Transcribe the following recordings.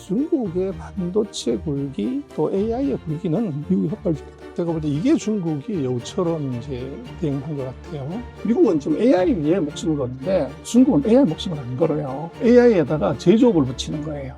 중국의 반도체 굴기 또 AI의 굴기는 미국이 헛발질이다. 제가 볼 때 이게 중국이 여우처럼 이제 대응한 것 같아요. 미국은 지금 AI 위에 목숨을 거는데 중국은 AI 목숨을 안 걸어요. AI에다가 제조업을 붙이는 거예요.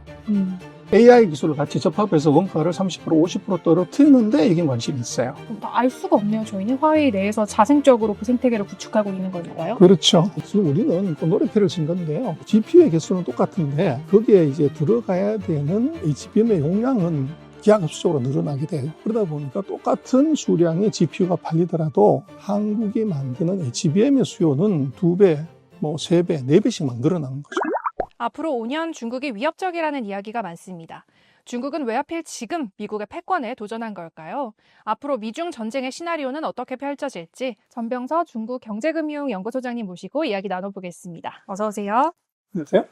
AI 기술을 같이 접합해서 원가를 30% 50% 떨어뜨리는데 이게 관심이 있어요. 알 수가 없네요. 저희는 화웨이 내에서 자생적으로 그 생태계를 구축하고 있는 건가요? 그렇죠. 지금 우리는 노래표를 진 건데요. GPU의 개수는 똑같은데 거기에 이제 들어가야 되는 HBM의 용량은 기하급수적으로 늘어나게 돼요. 그러다 보니까 똑같은 수량의 GPU가 팔리더라도 한국이 만드는 HBM의 수요는 2배, 3배, 4배씩만 늘어나는 거죠. 앞으로 5년 중국이 위협적이라는 이야기가 많습니다. 중국은 왜 하필 지금 미국의 패권에 도전한 걸까요? 앞으로 미중 전쟁의 시나리오는 어떻게 펼쳐질지 전병서 중국경제금융연구소장님 모시고 이야기 나눠보겠습니다. 어서 오세요. 안녕하세요.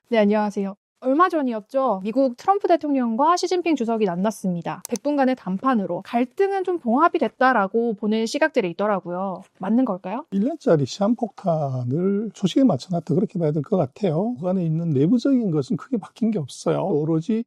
네, 안녕하세요. 얼마 전이었죠. 미국 트럼프 대통령과 시진핑 주석이 만났습니다. 100분간의 담판으로 갈등은 좀 봉합이 됐다라고 보는 시각들이 있더라고요. 맞는 걸까요? 1년짜리 시한폭탄을 조식에 맞춰놨다 그렇게 봐야 될 것 같아요. 그 안에 있는 내부적인 것은 크게 바뀐 게 없어요. 오로지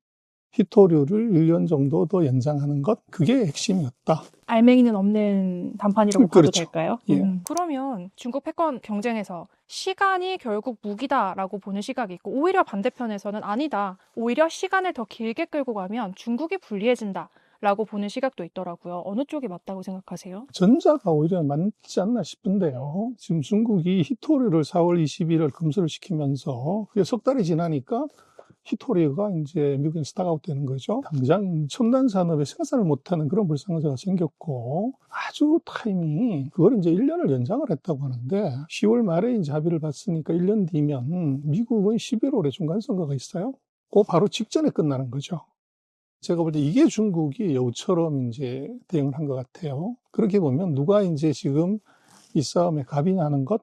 히토류를 1년 정도 더 연장하는 것, 그게 핵심이었다. 알맹이는 없는 담판이라고 봐도 그렇죠. 될까요? 예. 그러면 중국 패권 경쟁에서 시간이 결국 무기다라고 보는 시각이 있고 오히려 반대편에서는 아니다. 오히려 시간을 더 길게 끌고 가면 중국이 불리해진다라고 보는 시각도 있더라고요. 어느 쪽이 맞다고 생각하세요? 전자가 오히려 맞지 않나 싶은데요. 지금 중국이 히토류를 4월 21일 검수를 시키면서 그게 석 달이 지나니까 히토류가 이제 미국에 스탁아웃 되는 거죠. 당장 첨단 산업에 생산을 못하는 그런 불상사가 생겼고 아주 타이밍이 그걸 이제 1년을 연장을 했다고 하는데 10월 말에 이제 합의를 봤으니까 1년 뒤면 미국은 11월에 중간선거가 있어요. 그 바로 직전에 끝나는 거죠. 제가 볼 때 이게 중국이 여우처럼 이제 대응을 한 것 같아요. 그렇게 보면 누가 이제 지금 이 싸움에 갑이 나는 것,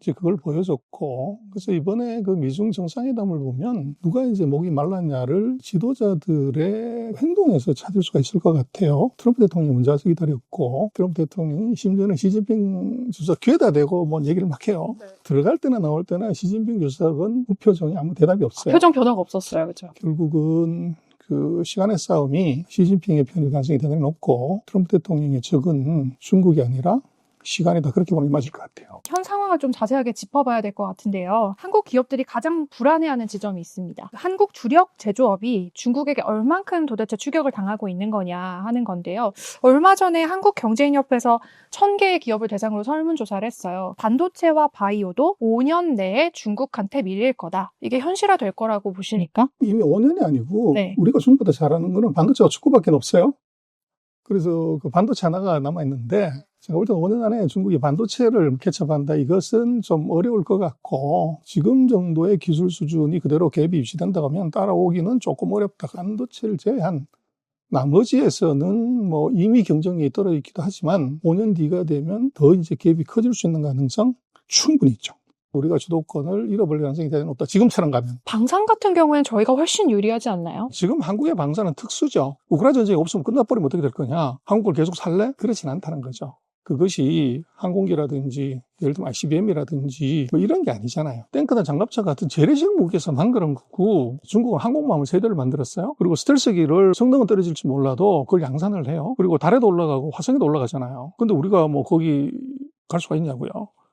이제 그걸 보여줬고, 그래서 이번에 그 미중 정상회담을 보면 누가 이제 목이 말랐냐를 지도자들의 행동에서 찾을 수가 있을 것 같아요. 트럼프 대통령이 먼저 와서 기다렸고, 트럼프 대통령이 심지어는 시진핑 주석 귀에다 대고 뭐 얘기를 막 해요. 네. 들어갈 때나 나올 때나 시진핑 주석은 무표정이 아무 대답이 없어요. 표정 변화가 없었어요. 그렇죠? 결국은 그 시간의 싸움이 시진핑의 편일 가능성이 대단히 높고 트럼프 대통령의 적은 중국이 아니라 시간이다. 그렇게 보는 게 맞을 것 같아요. 현 상황을 좀 자세하게 짚어봐야 될 것 같은데요. 한국 기업들이 가장 불안해하는 지점이 있습니다. 한국 주력 제조업이 중국에게 얼만큼 도대체 추격을 당하고 있는 거냐 하는 건데요. 얼마 전에 한국경제인협회에서 1000개의 기업을 대상으로 설문조사를 했어요. 반도체와 바이오도 5년 내에 중국한테 밀릴 거다. 이게 현실화될 거라고 보십니까? 이미 5년이 아니고 네. 우리가 중국보다 잘하는 거는 반도체와 축구밖에 없어요. 그래서 그 반도체 하나가 남아있는데 제가 볼 때 5년 안에 중국이 반도체를 개척한다. 이것은 좀 어려울 것 같고 지금 정도의 기술 수준이 그대로 갭이 유지된다고 하면 따라오기는 조금 어렵다. 반도체를 제외한 나머지에서는 뭐 이미 경쟁력이 떨어져 있기도 하지만 5년 뒤가 되면 더 이제 갭이 커질 수 있는 가능성 충분히 있죠. 우리가 주도권을 잃어버릴 가능성이 대단히 높다. 지금처럼 가면. 방산 같은 경우에는 저희가 훨씬 유리하지 않나요? 지금 한국의 방산은 특수죠. 우크라이나 전쟁이 없으면 끝나버리면 어떻게 될 거냐. 한국을 계속 살래? 그렇진 않다는 거죠. 그것이 항공기라든지 예를 들면 ICBM이라든지 뭐 이런 게 아니잖아요. 탱크나 장갑차 같은 재래식 무기에서 만드는 거고 중국은 항공모함을 3대를 만들었어요. 그리고 스텔스기를 성능은 떨어질지 몰라도 그걸 양산을 해요. 그리고 달에도 올라가고 화성에도 올라가잖아요. 근데 우리가 뭐 거기 갈 수가 있냐고요.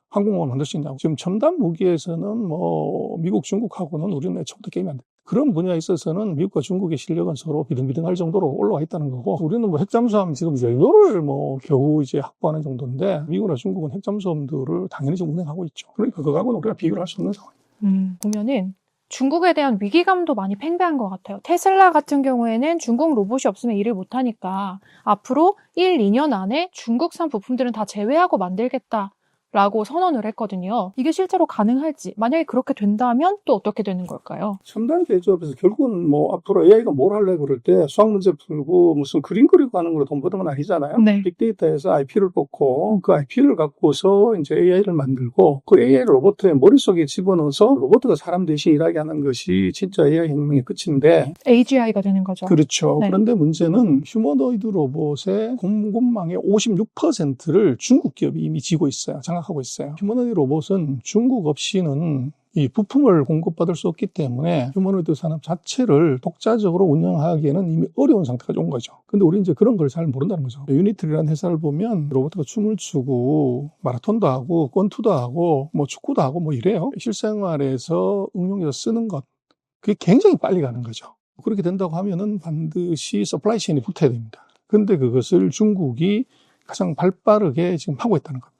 항공모함을 만들 수 있냐고. 지금 첨단 무기에서는 뭐 미국, 중국하고는 우리는 애초부터 게임이 안 돼. 그런 분야에 있어서는 미국과 중국의 실력은 서로 비등비등할 정도로 올라와 있다는 거고 우리는 뭐 핵잠수함 지금 10여를 뭐 겨우 이제 확보하는 정도인데 미국이나 중국은 핵잠수함들을 당연히 지금 운행하고 있죠. 그러니까 그거하고는 우리가 비교를 할 수 없는 상황이에요. 보면은 중국에 대한 위기감도 많이 팽배한 것 같아요. 테슬라 같은 경우에는 중국 로봇이 없으면 일을 못하니까 앞으로 1, 2년 안에 중국산 부품들은 다 제외하고 만들겠다. 라고 선언을 했거든요. 이게 실제로 가능할지 만약에 그렇게 된다면 또 어떻게 되는 걸까요? 첨단 제조업에서 결국은 뭐 앞으로 AI가 뭘 할래 그럴 때 수학 문제 풀고 무슨 그림 그리고 하는 걸로 돈 버는 건 아니잖아요. 네. 빅데이터에서 IP를 뽑고 그 IP를 갖고서 이제 AI를 만들고 그 AI를 로봇의 머릿속에 집어넣어서 로봇가 사람 대신 일하게 하는 것이 진짜 AI 혁명의 끝인데 AGI가 되는 거죠. 그렇죠. 네. 그런데 문제는 휴머노이드 로봇의 공급망의 56%를 중국 기업이 이미 지고 있어요. 장악하고 있어요. 휴머노이드 로봇은 중국 없이는 이 부품을 공급받을 수 없기 때문에 휴머노이드 산업 자체를 독자적으로 운영하기에는 이미 어려운 상태가 온 거죠. 근데 우리 이제 그런 걸 잘 모른다는 거죠. 유니트리라는 회사를 보면 로봇가 춤을 추고 마라톤도 하고 권투도 하고 뭐 축구도 하고 뭐 이래요. 실생활에서 응용해서 쓰는 것, 그게 굉장히 빨리 가는 거죠. 그렇게 된다고 하면은 반드시 서플라이 체인이 붙어야 됩니다. 근데 그것을 중국이 가장 발빠르게 지금 하고 있다는 겁니다.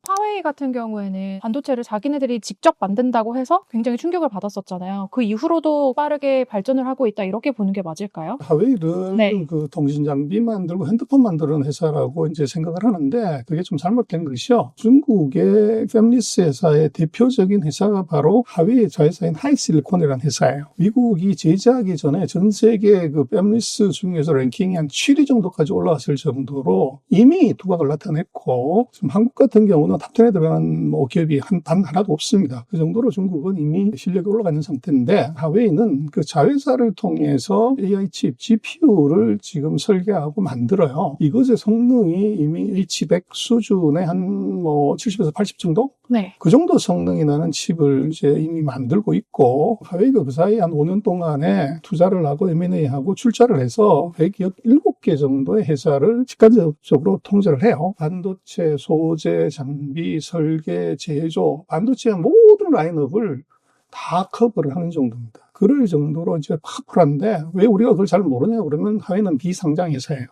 화웨이 같은 경우에는 반도체를 자기네들이 직접 만든다고 해서 굉장히 충격을 받았었잖아요. 그 이후로도 빠르게 발전을 하고 있다 이렇게 보는 게 맞을까요? 화웨이를 네. 그 통신 장비 만들고 핸드폰 만드는 회사라고 이제 생각을 하는데 그게 좀 잘못된 것이요. 중국의 팹리스 회사의 대표적인 회사가 바로 화웨이 자회사인 하이실리콘이라는 회사예요. 미국이 제재하기 전에 전 세계 그 팹리스 중에서 랭킹이 한 7위 정도까지 올라갔을 정도로 이미 두각을 나타냈고 지금 한국 같은 경우는 탑10에 들어간 뭐 기업이 단 하나도 없습니다. 그 정도로 중국은 이미 실력이 올라가 있는 상태인데 화웨이는 그 자회사를 통해서 AI 칩, GPU를 지금 설계하고 만들어요. 이것의 성능이 이미 H100 수준의 한 뭐 70에서 80 정도? 네. 그 정도 성능이 나는 칩을 이제 이미 만들고 있고 화웨이가 그 사이 한 5년 동안에 투자를 하고 M&A하고 출자를 해서 107개 정도의 회사를 직간접적으로 통제를 해요. 반도체, 소재, 장비, 설계, 제조, 반도체의 모든 라인업을 다 커버를 하는 정도입니다. 그럴 정도로 이제 파워풀한데 왜 우리가 그걸 잘 모르냐 그러면 화웨이는 비상장 회사예요.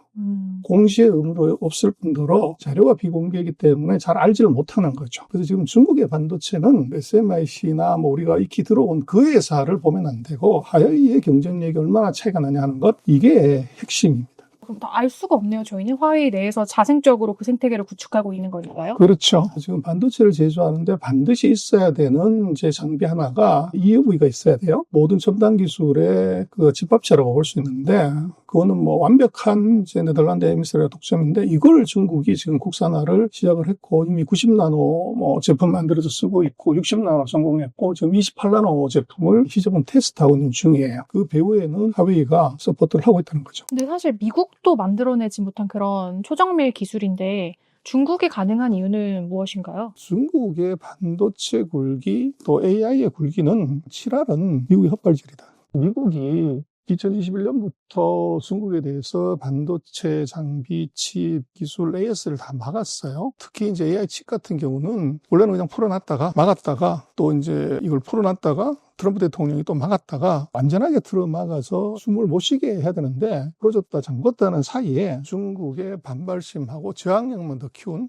공시의 의무도 없을 뿐더러 자료가 비공개이기 때문에 잘 알지를 못하는 거죠. 그래서 지금 중국의 반도체는 SMIC나 뭐 우리가 익히 들어온 그 회사를 보면 안 되고 화웨이의 경쟁력이 얼마나 차이가 나냐 하는 것, 이게 핵심입니다. 그럼 다 알 수가 없네요. 저희는 화웨이 내에서 자생적으로 그 생태계를 구축하고 있는 거니까요. 그렇죠. 지금 반도체를 제조하는데 반드시 있어야 되는 이제 장비 하나가 EUV가 있어야 돼요. 모든 첨단 기술의 그 집합체라고 볼 수 있는데 그거는 뭐 완벽한 이제 네덜란드 에미스의 독점인데 이걸 중국이 지금 국산화를 시작을 했고 이미 90나노 뭐 제품 만들어서 쓰고 있고 60나노 성공했고 지금 28나노 제품을 시제품 테스트하고 있는 중이에요. 그 배후에는 화웨이가 서포트를 하고 있다는 거죠. 근데 사실 미국도 만들어내지 못한 그런 초정밀 기술인데 중국이 가능한 이유는 무엇인가요? 중국의 반도체 굴기 또 AI의 굴기는 칠할은 미국의 헛발질이다. 미국이 2021년부터 중국에 대해서 반도체, 장비, 칩, 기술, AS를 다 막았어요. 특히 이제 AI 칩 같은 경우는 원래는 그냥 풀어놨다가 막았다가 또 이제 이걸 풀어놨다가 트럼프 대통령이 또 막았다가 완전하게 틀어막아서 숨을 못 쉬게 해야 되는데 풀어줬다 잠궜다는 사이에 중국의 반발심하고 저항력만 더 키운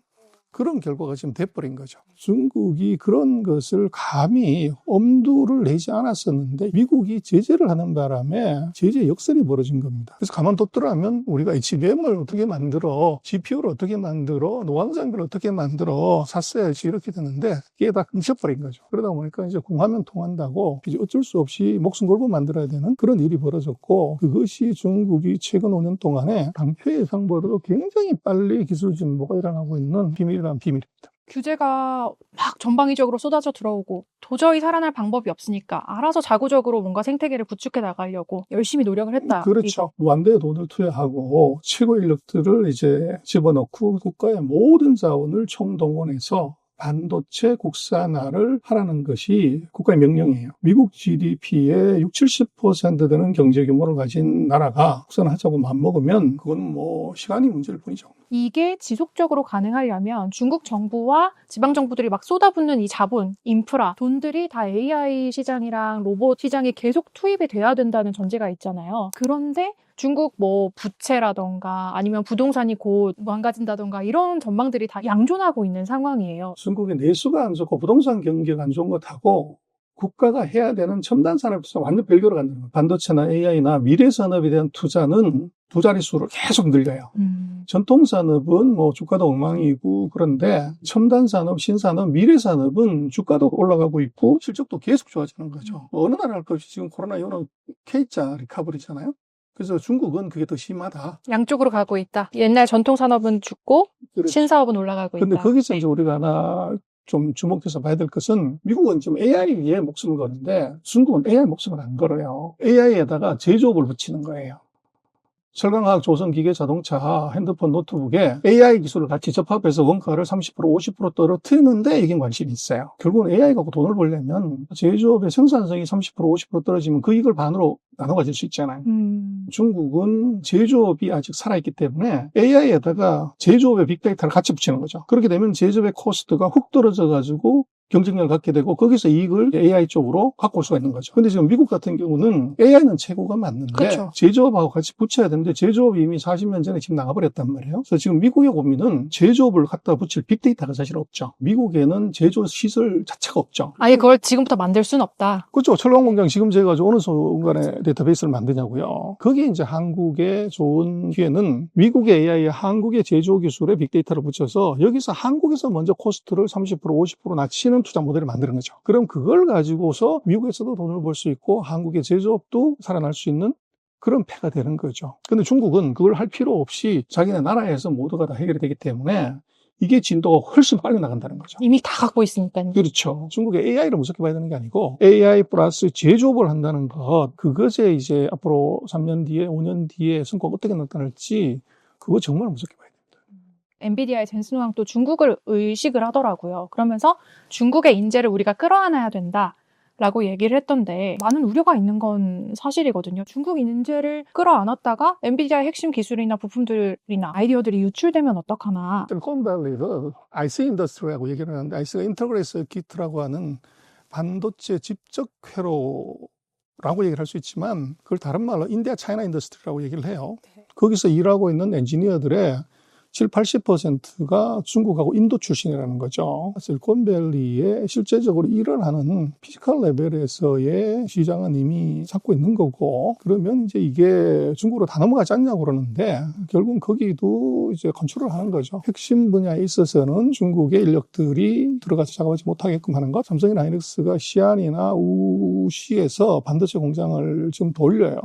그런 결과가 지금 돼버린 거죠. 중국이 그런 것을 감히 엄두를 내지 않았었는데 미국이 제재를 하는 바람에 제재 역설이 벌어진 겁니다. 그래서 가만뒀더라면 우리가 HBM을 어떻게 만들어, GPU를 어떻게 만들어, 노광장비를 어떻게 만들어 샀어야지 이렇게 됐는데 이게 다 끊겨버린 거죠. 그러다 보니까 이제 공하면 통한다고 이제 어쩔 수 없이 목숨 걸고 만들어야 되는 그런 일이 벌어졌고 그것이 중국이 최근 5년 동안에 당초 예상보다도 굉장히 빨리 기술 진보가 일어나고 있는 비밀입니다. 규제가 막 전방위적으로 쏟아져 들어오고 도저히 살아날 방법이 없으니까 알아서 자구적으로 뭔가 생태계를 구축해 나가려고 열심히 노력을 했다. 그렇죠. 무한대의 돈을 투여하고 최고 인력들을 이제 집어넣고 국가의 모든 자원을 총동원해서 반도체 국산화를 하라는 것이 국가의 명령이에요. 미국 GDP의 60-70% 되는 경제 규모를 가진 나라가 국산화하자고 맘먹으면 그건 뭐 시간이 문제일 뿐이죠. 이게 지속적으로 가능하려면 중국 정부와 지방 정부들이 막 쏟아붓는 이 자본, 인프라, 돈들이 다 AI 시장이랑 로봇 시장에 계속 투입이 돼야 된다는 전제가 있잖아요. 그런데 중국 뭐 부채라던가 아니면 부동산이 곧 망가진다던가 이런 전망들이 다 양존하고 있는 상황이에요. 중국의 내수가 안 좋고 부동산 경기가 안 좋은 것하고 국가가 해야 되는 첨단 산업에서 완전 별개로 간다는 거예요. 반도체나 AI나 미래 산업에 대한 투자는 두 자릿수를 계속 늘려요. 전통 산업은 뭐 주가도 엉망이고 그런데 첨단 산업, 신산업, 미래 산업은 주가도 올라가고 있고 실적도 계속 좋아지는 거죠. 어느 나라 할 것 없이 지금 코로나 이후로 K자 리커버리잖아요. 그래서 중국은 그게 더 심하다. 양쪽으로 가고 있다. 옛날 전통 산업은 죽고 그렇죠. 신사업은 올라가고 있다. 근데 거기서 이제 우리가 하나 좀 주목해서 봐야 될 것은 미국은 지금 AI 위에 목숨을 거는데 중국은 AI 목숨을 안 걸어요. AI에다가 제조업을 붙이는 거예요. 철강화학, 조선, 기계, 자동차, 핸드폰, 노트북에 AI 기술을 같이 접합해서 원가를 30%, 50% 떨어뜨리는데 이게 관심이 있어요. 결국은 AI 갖고 돈을 벌려면 제조업의 생산성이 30%, 50% 떨어지면 그 이익을 반으로 나눠 가질 수 있잖아요. 중국은 제조업이 아직 살아있기 때문에 AI에다가 제조업의 빅데이터를 같이 붙이는 거죠. 그렇게 되면 제조업의 코스트가 훅 떨어져 가지고 경쟁력을 갖게 되고 거기서 이익을 AI 쪽으로 갖고 올 수가 있는 거죠. 근데 지금 미국 같은 경우는 AI는 최고가 맞는데 그쵸. 제조업하고 같이 붙여야 되는데 제조업이 이미 40년 전에 지금 나가버렸단 말이에요. 그래서 지금 미국의 고민은 제조업을 갖다 붙일 빅데이터가 사실 없죠. 미국에는 제조 시설 자체가 없죠. 아예 그걸 지금부터 만들 수는 없다. 그렇죠. 철강 공장 지금 제가 어느 순간에 데이터베이스를 만드냐고요. 거기에 이제 한국의 좋은 기회는 미국의 AI에 한국의 제조 기술에 빅데이터를 붙여서 여기서 한국에서 먼저 코스트를 30%, 50% 낮추는 투자 모델을 만드는 거죠. 그럼 그걸 가지고서 미국에서도 돈을 벌 수 있고 한국의 제조업도 살아날 수 있는 그런 패가 되는 거죠. 근데 중국은 그걸 할 필요 없이 자기네 나라에서 모두가 다 해결이 되기 때문에 이게 진도가 훨씬 빨리 나간다는 거죠. 이미 다 갖고 있으니까요. 그렇죠. 중국의 AI를 무섭게 봐야 되는 게 아니고 AI 플러스 제조업을 한다는 것, 그것에 이제 앞으로 3년 뒤에, 5년 뒤에 성과가 어떻게 나타날지 그거 정말 무섭게 봐야 됩니다. 엔비디아의 젠슨 황도 중국을 의식을 하더라고요. 그러면서 중국의 인재를 우리가 끌어안아야 된다라고 얘기를 했던데 많은 우려가 있는 건 사실이거든요. 중국 인재를 끌어안았다가 엔비디아의 핵심 기술이나 부품들이나 아이디어들이 유출되면 어떡하나. 실리콘밸리를 IC 인더스트리라고 얘기를 하는데 IC가 인터그레이스 키트라고 하는 반도체 집적 회로라고 얘기를 할 수 있지만 그걸 다른 말로 인디아 차이나 인더스트리라고 얘기를 해요. 거기서 일하고 있는 엔지니어들의 7, 80%가 중국하고 인도 출신이라는 거죠. 실리콘밸리에 실제적으로 일을 하는 피지컬 레벨에서의 시장은 이미 잡고 있는 거고, 그러면 이제 이게 중국으로 다 넘어가지 않냐고 그러는데, 결국은 거기도 이제 컨트롤 하는 거죠. 핵심 분야에 있어서는 중국의 인력들이 들어가서 작업하지 못하게끔 하는 것. 삼성이나 하이닉스가 시안이나 우시에서 반도체 공장을 지금 돌려요.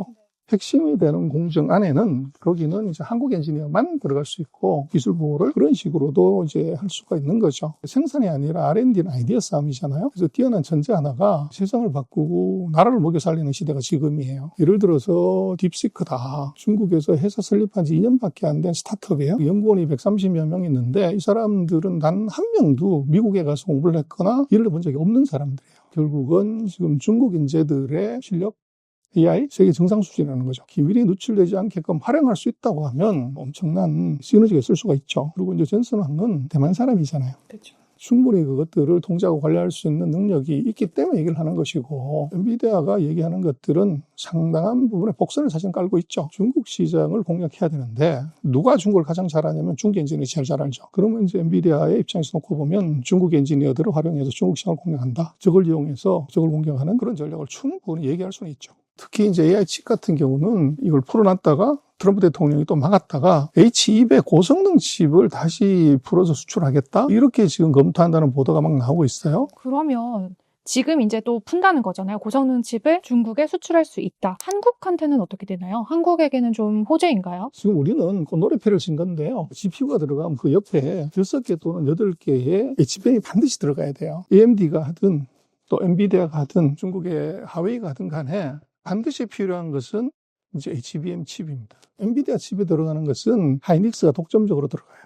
핵심이 되는 공정 안에는 거기는 이제 한국 엔지니어만 들어갈 수 있고 기술 보호를 그런 식으로도 이제 할 수가 있는 거죠. 생산이 아니라 R&D는 아이디어 싸움이잖아요. 그래서 뛰어난 천재 하나가 세상을 바꾸고 나라를 먹여 살리는 시대가 지금이에요. 예를 들어서 딥시크다. 중국에서 회사 설립한 지 2년밖에 안 된 스타트업이에요. 연구원이 130여 명 있는데 이 사람들은 단 한 명도 미국에 가서 공부를 했거나 일을 해본 적이 없는 사람들이에요. 결국은 지금 중국 인재들의 실력 AI 세계 정상 수준이라는 거죠. 기밀이 누출되지 않게끔 활용할 수 있다고 하면 엄청난 시너지가 있을 수가 있죠. 그리고 이제 젠슨 황은 대만 사람이잖아요. 그렇죠. 충분히 그것들을 통제하고 관리할 수 있는 능력이 있기 때문에 얘기를 하는 것이고, 엔비디아가 얘기하는 것들은 상당한 부분에 복선을 사실 깔고 있죠. 중국 시장을 공략해야 되는데 누가 중국을 가장 잘하냐면 중국 엔지니어들이 제일 잘 알죠. 그러면 이제 엔비디아의 입장에서 놓고 보면 중국 엔지니어들을 활용해서 중국 시장을 공략한다. 저걸 이용해서 저걸 공격하는 그런 전략을 충분히 얘기할 수는 있죠. 특히 이제 AI 칩 같은 경우는 이걸 풀어놨다가 트럼프 대통령이 또 막았다가 H200 고성능 칩을 다시 풀어서 수출하겠다? 이렇게 지금 검토한다는 보도가 막 나오고 있어요. 그러면 지금 이제 또 푼다는 거잖아요. 고성능 칩을 중국에 수출할 수 있다. 한국한테는 어떻게 되나요? 한국에게는 좀 호재인가요? 지금 우리는 그 노래표를 진 건데요. GPU가 들어가면 그 옆에 6개 또는 8개의 HBM이 반드시 들어가야 돼요. AMD가 하든 또 엔비디아가 하든 중국의 하웨이가 하든 간에 반드시 필요한 것은 이제 HBM 칩입니다. 엔비디아 칩에 들어가는 것은 하이닉스가 독점적으로 들어가요.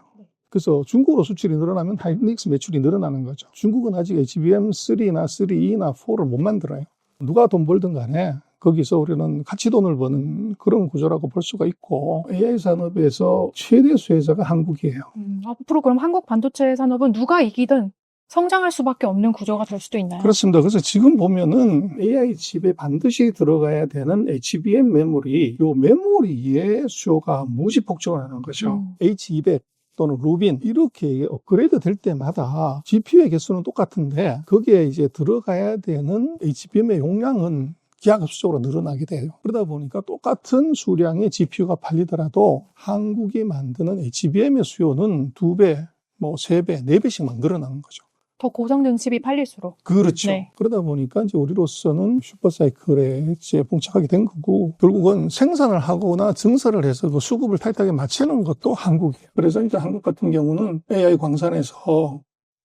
그래서 중국으로 수출이 늘어나면 하이닉스 매출이 늘어나는 거죠. 중국은 아직 HBM3나 3E나 4를 못 만들어요. 누가 돈 벌든 간에 거기서 우리는 같이 돈을 버는 그런 구조라고 볼 수가 있고, AI 산업에서 최대 수혜자가 한국이에요. 앞으로 그럼 한국 반도체 산업은 누가 이기든 성장할 수밖에 없는 구조가 될 수도 있나요? 그렇습니다. 그래서 지금 보면은 AI 칩에 반드시 들어가야 되는 HBM 메모리, 요 메모리의 수요가 무지 폭증을 하는 거죠. H200 또는 루빈 이렇게 업그레이드 될 때마다 GPU의 개수는 똑같은데 거기에 이제 들어가야 되는 HBM의 용량은 기하급수적으로 늘어나게 돼요. 그러다 보니까 똑같은 수량의 GPU가 팔리더라도 한국이 만드는 HBM의 수요는 2배, 3배, 4배씩 막 늘어나는 거죠. 더 고성능 칩이 팔릴수록. 그렇죠. 네. 그러다 보니까 이제 우리로서는 슈퍼사이클에 이제 봉착하게 된 거고, 결국은 생산을 하거나 증설을 해서 그 수급을 타이트하게 맞추는 것도 한국이에요. 그래서 이제 한국 같은 경우는 AI 광산에서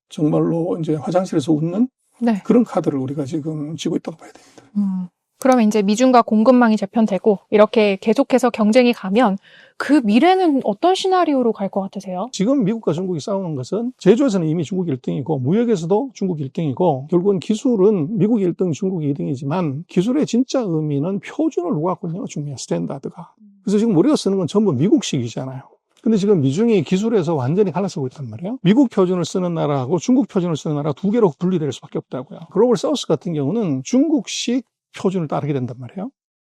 정말로 이제 화장실에서 웃는 네. 그런 카드를 우리가 지금 쥐고 있다고 봐야 됩니다. 그러면 이제 미중과 공급망이 재편되고 이렇게 계속해서 경쟁이 가면 그 미래는 어떤 시나리오로 갈 것 같으세요? 지금 미국과 중국이 싸우는 것은 제조에서는 이미 중국이 1등이고 무역에서도 중국이 1등이고 결국은 기술은 미국이 1등, 중국이 2등이지만 기술의 진짜 의미는 표준을 누가 갖고 있느냐가 중요해요. 스탠다드가. 그래서 지금 우리가 쓰는 건 전부 미국식이잖아요. 근데 지금 미중이 기술에서 완전히 갈라서고 있단 말이에요. 미국 표준을 쓰는 나라하고 중국 표준을 쓰는 나라 두 개로 분리될 수밖에 없다고요. 글로벌 사우스 같은 경우는 중국식 표준을 따르게 된단 말이에요.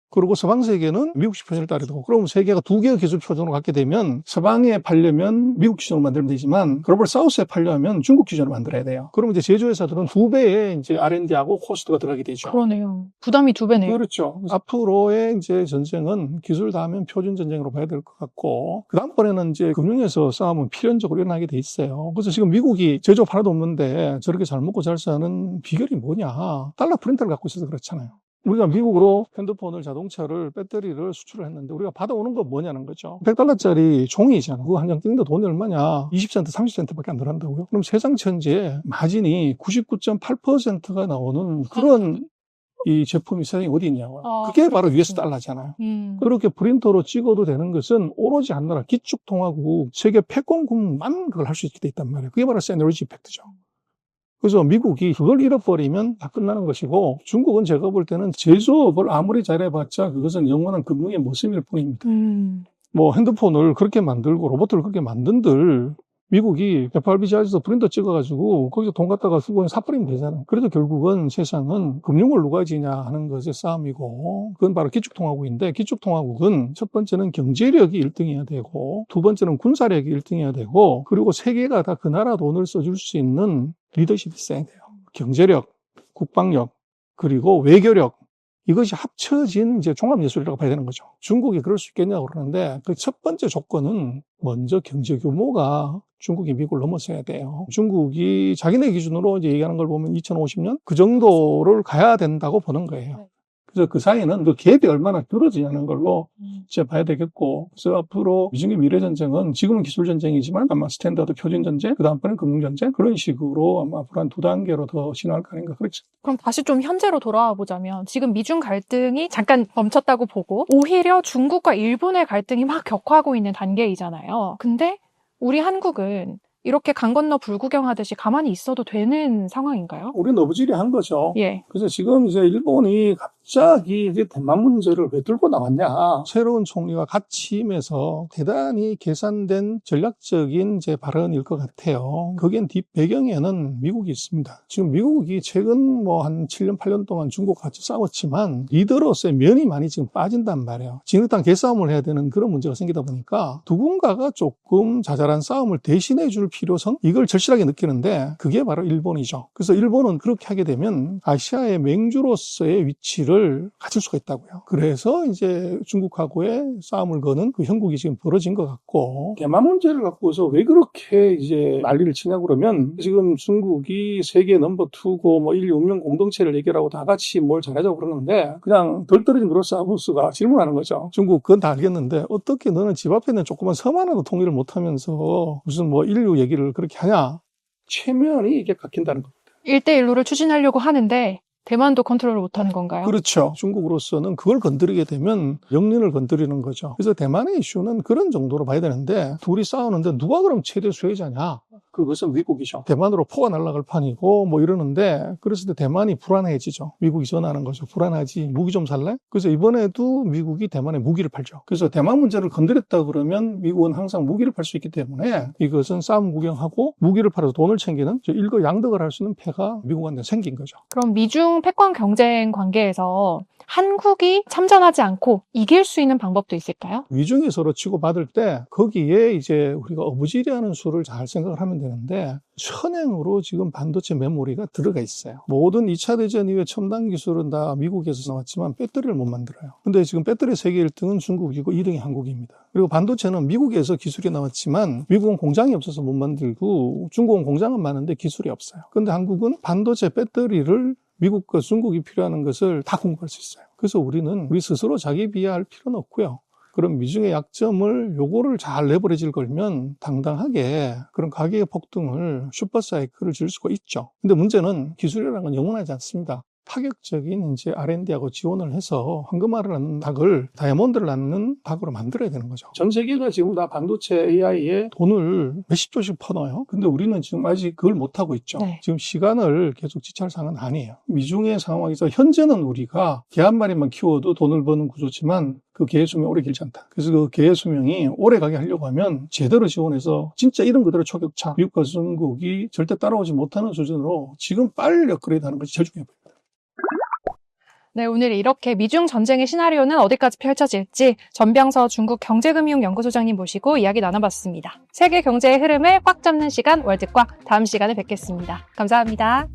그리고 서방 세계는 미국식 표준을 따르게 되고, 그럼 세계가 두 개의 기술 표준으로 갖게 되면 서방에 팔려면 미국 기준으로 만들면 되지만 글로벌 사우스에 팔려면 중국 기준으로 만들어야 돼요. 그럼 이제 제조회사들은 두 배의 이제 R&D하고 코스트가 들어가게 되죠. 그러네요. 부담이 2배네요. 그렇죠. 앞으로의 이제 전쟁은 기술 다음엔 표준 전쟁으로 봐야 될 것 같고, 그 다음번에는 이제 금융에서 싸움은 필연적으로 일어나게 돼 있어요. 그래서 지금 미국이 제조업 하나도 없는데 저렇게 잘 먹고 잘 사는 비결이 뭐냐? 달러 프린터를 갖고 있어서 그렇잖아요. 우리가 미국으로 핸드폰을, 자동차를, 배터리를 수출을 했는데 우리가 받아오는 건 뭐냐는 거죠. $100짜리 종이잖아. 그거 한 장 뜯는데 돈이 얼마냐? 20센트, 30센트밖에 안 들어간다고요? 그럼 세상 천지에 마진이 99.8%가 나오는 그런 이 제품이 세상에 어디 있냐고요. 그게 바로 US 달러잖아요. 그렇게 프린터로 찍어도 되는 것은 오로지 한 나라 기축통화국 세계 패권국만 그걸 할 수 있게 돼 있단 말이에요. 그게 바로 세너지 이펙트죠. 그래서 미국이 그걸 잃어버리면 다 끝나는 것이고, 중국은 제가 볼 때는 제조업을 아무리 잘해봤자 그것은 영원한 금융의 모습일 뿐입니다. 뭐 핸드폰을 그렇게 만들고 로봇을 그렇게 만든들 미국이 FRBG에서 프린터 찍어가지고 거기서 돈 갖다가 수고해 사버리면 되잖아요. 그래서 결국은 세상은 금융을 누가 지냐 하는 것의 싸움이고, 그건 바로 기축통화국인데, 기축통화국은 첫 번째는 경제력이 1등이어야 되고, 두 번째는 군사력이 1등이어야 되고, 그리고 세계가 다 그 나라 돈을 써줄 수 있는 리더십이 있어야 돼요. 경제력, 국방력, 그리고 외교력, 이것이 합쳐진 이제 종합예술이라고 봐야 되는 거죠. 중국이 그럴 수 있겠냐고 그러는데, 그 첫 번째 조건은 먼저 경제 규모가 중국이 미국을 넘어서야 돼요. 중국이 자기네 기준으로 이제 얘기하는 걸 보면 2050년 그 정도를 가야 된다고 보는 거예요. 그래서 그 사이에는 그 갭이 얼마나 줄어지냐는 걸로 이제 봐야 되겠고, 그래서 앞으로 미중의 미래 전쟁은 지금은 기술 전쟁이지만 아마 스탠다드 표준 전쟁, 그 다음번엔 금융 전쟁, 그런 식으로 아마 앞으로 한 2단계로 더 진화할 거 아닌가 그렇죠. 그럼 다시 좀 현재로 돌아와 보자면 지금 미중 갈등이 잠깐 멈췄다고 보고 오히려 중국과 일본의 갈등이 막 격화하고 있는 단계이잖아요. 근데 우리 한국은 이렇게 강 건너 불구경하듯이 가만히 있어도 되는 상황인가요? 우리는 어부지리한 거죠. 예. 그래서 지금 이제 일본이 갑자기 이제 대만 문제를 왜 들고 나왔냐. 새로운 총리가 같이 임해서 대단히 계산된 전략적인 이제 발언일 것 같아요. 거기엔 뒷 배경에는 미국이 있습니다. 지금 미국이 최근 뭐 한 7년, 8년 동안 중국과 같이 싸웠지만 리더로서의 면이 많이 지금 빠진단 말이에요. 진흙탕 개싸움을 해야 되는 그런 문제가 생기다 보니까 누군가가 조금 자잘한 싸움을 대신해 줄 필요성? 이걸 절실하게 느끼는데 그게 바로 일본이죠. 그래서 일본은 그렇게 하게 되면 아시아의 맹주로서의 위치를 가질 수가 있다고요. 그래서 이제 중국하고의 싸움을 거는 그 형국이 지금 벌어진 것 같고, 대만 문제를 갖고서 왜 그렇게 이제 난리를 치냐고 그러면 지금 중국이 세계 넘버 2고 뭐 인류 운명 공동체를 얘기하고 다 같이 뭘 잘하자고 그러는데 그냥 덜 떨어진 그로사우스가 질문하는 거죠. 중국 그건 다 알겠는데 어떻게 너는 집 앞에 있는 조그만 섬 하나도 통일을 못하면서 무슨 뭐 인류 얘기를 그렇게 하냐. 체면이 이게 깎인다는 겁니다. 1대1로를 추진하려고 하는데 대만도 컨트롤을 못하는 건가요? 그렇죠. 중국으로서는 그걸 건드리게 되면 영린을 건드리는 거죠. 그래서 대만의 이슈는 그런 정도로 봐야 되는데 둘이 싸우는데 누가 그럼 최대 수혜자냐? 그것은 미국이죠. 대만으로 포가 날아갈 판이고 뭐 이러는데 그랬을 때 대만이 불안해지죠. 미국이 전화하는 거죠. 불안하지. 무기 좀 살래? 그래서 이번에도 미국이 대만에 무기를 팔죠. 그래서 대만 문제를 건드렸다 그러면 미국은 항상 무기를 팔 수 있기 때문에 이것은 싸움 구경하고 무기를 팔아서 돈을 챙기는 일거양득을 할 수 있는 패가 미국한테 생긴 거죠. 그럼 미중 패권 경쟁 관계에서 한국이 참전하지 않고 이길 수 있는 방법도 있을까요? 위중이 서로 치고받을 때 거기에 이제 우리가 어부지리하는 수를 잘 생각을 하면 되는데 천행으로 지금 반도체 메모리가 들어가 있어요. 모든 2차 대전 이후에 첨단 기술은 다 미국에서 나왔지만 배터리를 못 만들어요. 근데 지금 배터리 세계 1등은 중국이고 2등이 한국입니다. 그리고 반도체는 미국에서 기술이 나왔지만 미국은 공장이 없어서 못 만들고 중국은 공장은 많은데 기술이 없어요. 근데 한국은 반도체 배터리를 미국과 중국이 필요한 것을 다 공급할 수 있어요. 그래서 우리는 우리 스스로 자기 비하할 필요는 없고요. 그런 미중의 약점을 요거를 잘 레버리지를 걸면 당당하게 그런 가격의 폭등을 슈퍼사이클을 줄 수가 있죠. 근데 문제는 기술이라는 건 영원하지 않습니다. 파격적인 이제 R&D하고 지원을 해서 황금알을 낳는 닭을 다이아몬드를 낳는 닭으로 만들어야 되는 거죠. 전 세계가 지금 다 반도체 AI에 돈을 몇십 조씩 퍼넣어요. 근데 우리는 지금 아직 그걸 못하고 있죠. 네. 지금 시간을 계속 지체할 상황은 아니에요. 미중의 상황에서 현재는 우리가 개 한 마리만 키워도 돈을 버는 구조지만 그 개의 수명이 오래 길지 않다. 그래서 그 개의 수명이 오래 가게 하려고 하면 제대로 지원해서 진짜 이름 그대로 초격차, 미국과 중국이 절대 따라오지 못하는 수준으로 지금 빨리 업그레이드하는 것이 제일 중요해 보입니다. 네, 오늘 이렇게 미중 전쟁의 시나리오는 어디까지 펼쳐질지 전병서 중국 경제금융연구소장님 모시고 이야기 나눠봤습니다. 세계 경제의 흐름을 꽉 잡는 시간 월드꽉 다음 시간에 뵙겠습니다. 감사합니다.